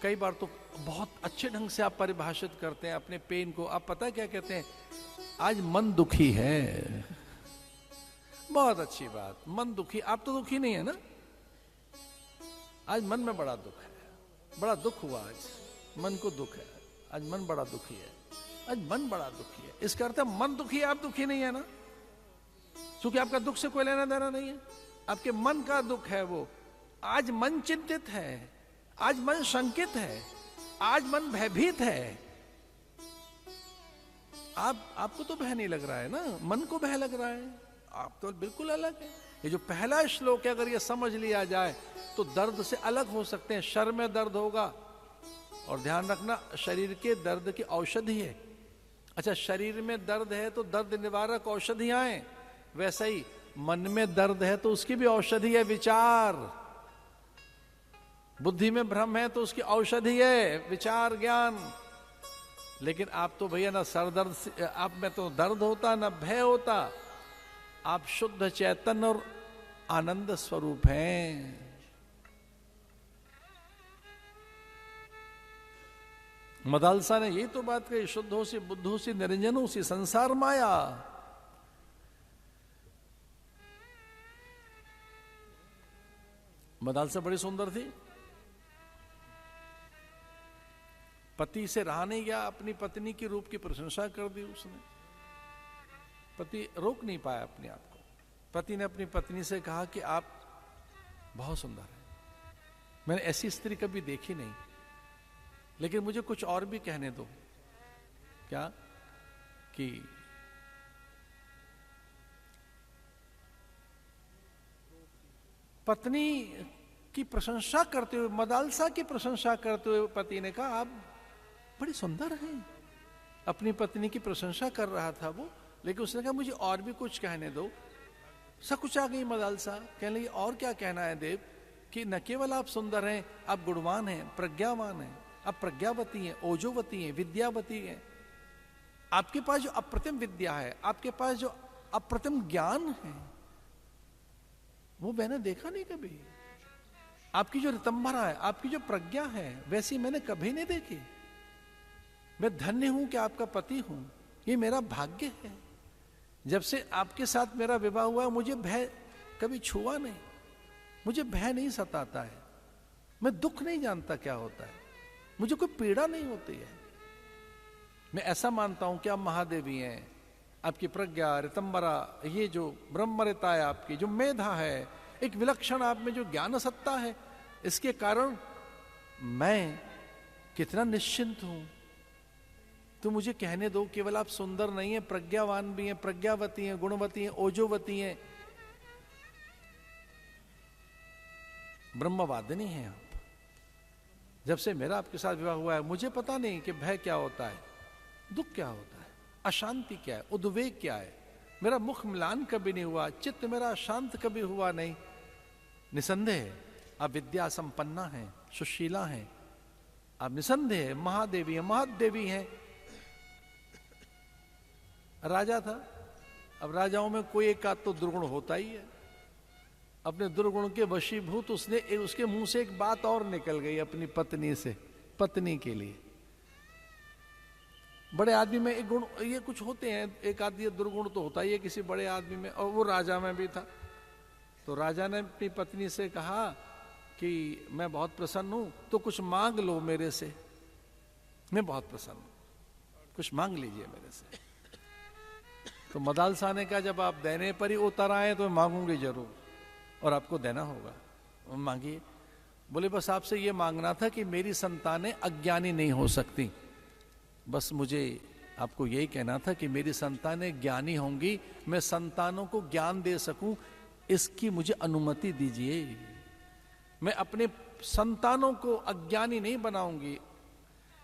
कई बार तो बहुत अच्छे ढंग से आप परिभाषित करते हैं अपने पेन को। आप पता है क्या कहते हैं? आज मन दुखी है। बहुत अच्छी बात, मन दुखी। आप तो दुखी नहीं है ना? आज मन में बड़ा दुख है, बड़ा दुख हुआ आज, मन को दुख है, आज मन बड़ा दुखी है, आज मन बड़ा दुखी है। इसका अर्थ है मन दुखी है, आप दुखी नहीं है ना, क्योंकि आपका दुख से कोई लेना देना नहीं है, आपके मन का दुख है वो। आज मन चिंतित है, आज मन शंकित है, आज मन भयभीत है। आपको तो भय नहीं लग रहा है ना, मन को भय लग रहा है। आप तो बिल्कुल अलग है। ये जो पहला श्लोक है, अगर ये समझ लिया जाए तो दर्द से अलग हो सकते हैं। शर में दर्द होगा, और ध्यान रखना शरीर के दर्द की औषधि है। अच्छा, शरीर में दर्द है तो दर्द निवारक औषधियां हैं, वैसा ही मन में दर्द है तो उसकी भी औषधि है विचार। बुद्धि में भ्रम है तो उसकी औषधि है विचार ज्ञान। लेकिन आप तो भैया ना सर दर्द से, आप में तो दर्द होता ना भय होता। आप शुद्ध चैतन्य और आनंद स्वरूप हैं। मदालसा ने यही तो बात कही, शुद्धो सी बुद्धो सी निरंजनो सी संसार माया। मदालसा बड़ी सुंदर थी। पति से रहा नहीं गया, अपनी पत्नी की रूप की प्रशंसा कर दी उसने। पति रोक नहीं पाया अपने आप को। पति ने अपनी पत्नी से कहा कि आप बहुत सुंदर हैं, मैंने ऐसी स्त्री कभी देखी नहीं, लेकिन मुझे कुछ और भी कहने दो। क्या? कि पत्नी की प्रशंसा करते हुए, मदालसा की प्रशंसा करते हुए पति ने कहा आप बड़ी सुंदर हैं। अपनी पत्नी की प्रशंसा कर रहा था वो, लेकिन उसने कहा मुझे और भी कुछ कहने दो। सकुचा गई मदालसा, कहने लगी और क्या कहना है देव, कि न केवल आप सुंदर हैं, आप गुणवान हैं, प्रज्ञावान हैं, आप प्रज्ञावती हैं, ओजोवती हैं, विद्यावती हैं। आपके पास जो अप्रतिम विद्या है, आपके पास जो अप्रतिम ज्ञान है, वो मैंने देखा नहीं कभी। आपकी जो रितंभरा है, आपकी जो प्रज्ञा है, वैसी मैंने कभी नहीं देखी। मैं धन्य हूं कि आपका पति हूं, ये मेरा भाग्य है। जब से आपके साथ मेरा विवाह हुआ, मुझे भय कभी छुआ नहीं, मुझे भय नहीं सताता है, मैं दुख नहीं जानता क्या होता है, मुझे कोई पीड़ा नहीं होती है। मैं ऐसा मानता हूं कि आप महादेवी हैं, आपकी प्रज्ञा, रितंबरा, ये जो ब्रह्मरिता है आपकी, जो मेधा है, एक विलक्षण आप में जो ज्ञान सत्ता है, इसके कारण मैं कितना निश्चिंत हूं। तो मुझे कहने दो, केवल आप सुंदर नहीं है, प्रज्ञावान भी हैं, प्रज्ञावती हैं, गुणवती हैं, ओजोवती हैं, ब्रह्मवादिनी हैं आप। जब से मेरा आपके साथ विवाह हुआ है, मुझे पता नहीं कि भय क्या होता है, दुख क्या होता है, अशांति क्या है, उद्वेग क्या है। मेरा मुख म्लान कभी नहीं हुआ, चित्त मेरा अशांत कभी हुआ नहीं। निसंदेह आप विद्या संपन्ना हैं, सुशीला हैं, आप निसंदेह महादेवी हैं, महादेवी हैं। राजा था, अब राजाओं में कोई एक आध तो दुर्गुण होता ही है। अपने दुर्गुण के वशीभूत उसके मुंह से एक बात और निकल गई अपनी पत्नी से, पत्नी के लिए। बड़े आदमी में एक गुण ये कुछ होते हैं, एक आदमी दुर्गुण तो होता ही है किसी बड़े आदमी में, और वो राजा में भी था। तो राजा ने अपनी पत्नी से कहा कि मैं बहुत प्रसन्न हूं, तो कुछ मांग लो मेरे से, मैं बहुत प्रसन्न हूं, कुछ मांग लीजिए मेरे से। तो मदालसा ने कहा जब आप देने पर ही उतर आए तो मैं मांगूंगी जरूर, और आपको देना होगा, मांगिए। बोले बस आपसे ये मांगना था कि मेरी संतानें अज्ञानी नहीं हो सकती, बस मुझे आपको यही कहना था कि मेरी संतानें ज्ञानी होंगी, मैं संतानों को ज्ञान दे सकूं, इसकी मुझे अनुमति दीजिए। मैं अपने संतानों को अज्ञानी नहीं बनाऊंगी,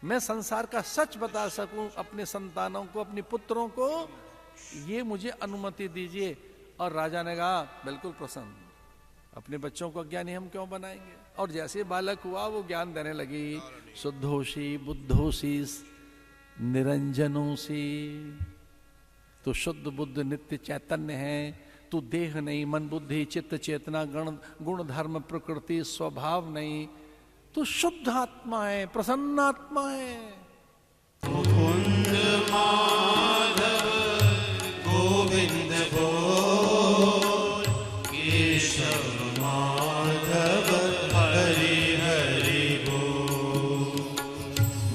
मैं संसार का सच बता सकूं अपने संतानों को, अपने पुत्रों को, ये मुझे अनुमति दीजिए। और राजा ने कहा बिल्कुल प्रसन्न, अपने बच्चों को अज्ञानी हम क्यों बनाएंगे। और जैसे बालक हुआ वो ज्ञान देने लगी, शुद्धोषी बुद्धोषी निरंजनोषी, तो शुद्ध बुद्ध नित्य चैतन्य है, तू देह नहीं, मन बुद्धि चित्त चेतना गुण धर्म प्रकृति स्वभाव नहीं, तो शुद्ध आत्मा है, प्रसन्न आत्मा है। मुकुंद माधव गोविंद बोल, केशव माधव हरि हरि बोल।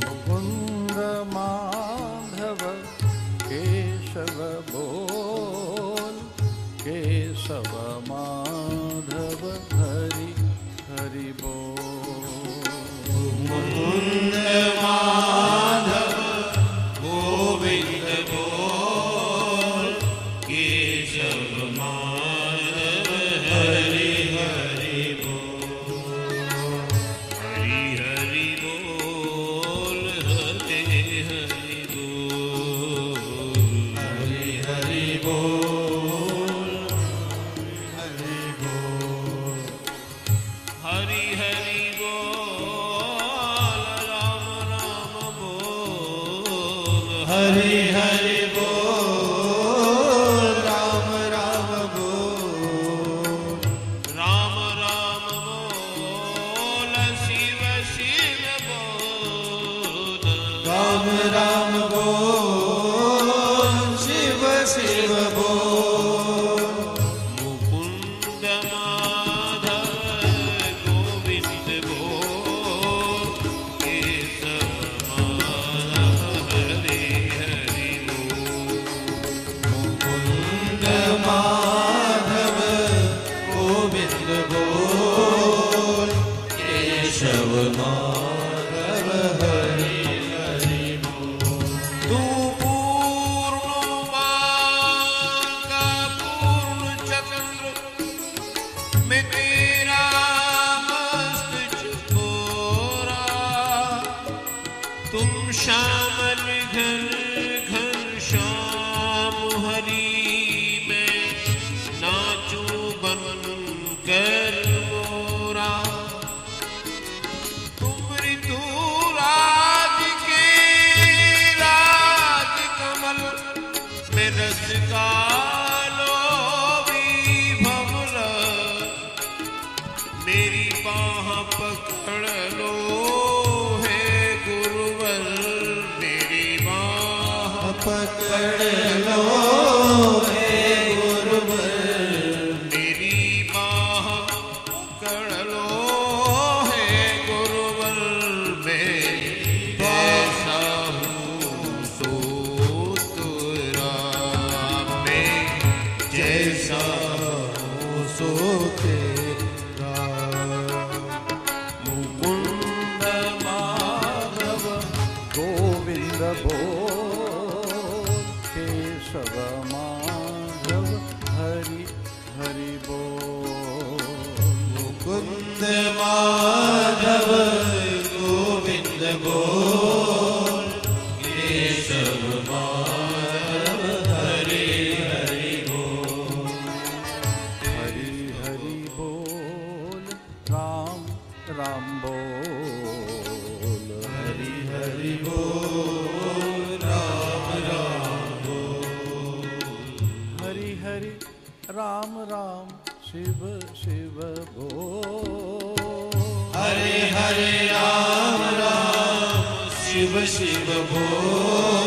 मुकुंद माधव केशव बोल, केशव माधव हरि हरि बोल। मुकुंद माधव गोविंद बोल, केशव माधव हरि हरि बोल। हरि हरि बोल, हरि हरि बोल। हरि हरि बोल, हरि बोल। हरि हरि बोल, राम राम बोल। हरि हरि बोल, राम राम बोल। राम राम बोल, शिव शिव बोल। राम राम बोल, शिव शिव बोल। मुकुंद माधव गोविंद बोल, केशव माधव हरि हरि बोल। मुकुंद माधव गोविंद बोल, केशव माधव हरि हरि बोल। तू पूर्णमान का पूर्ण चंद्र, मैं तेरा मस्त चकोरा। तुम श्यामल घन घन श्याम हरि, मैं नाचूं बन कर मोरा। तुम ऋतुराज के राज कमल, मैं रस का लोभी भंवरा। मेरी बाह पकड़ लो है गुरुवर, मेरी बाह पकड़ लो है गुरुवर। मेरी बाह पकड़ लो है गुरुवर, मैं जैसा हूँ सो तेरा। मैं जैसा हूँ सो तेरा। मुकुंद माधव गोविंद बोल, केशव माधव हरि हरि बोल। मुकुंद माधव गोविंद बोल, केशव माधव हरि हरि बोल। हरि हरि बोल, राम राम बोल। हरि हरि बोल, राम राम बोल। हरि हरि राम राम शिव शिव बोल। हरे हरे राम राम शिव शिव बोल।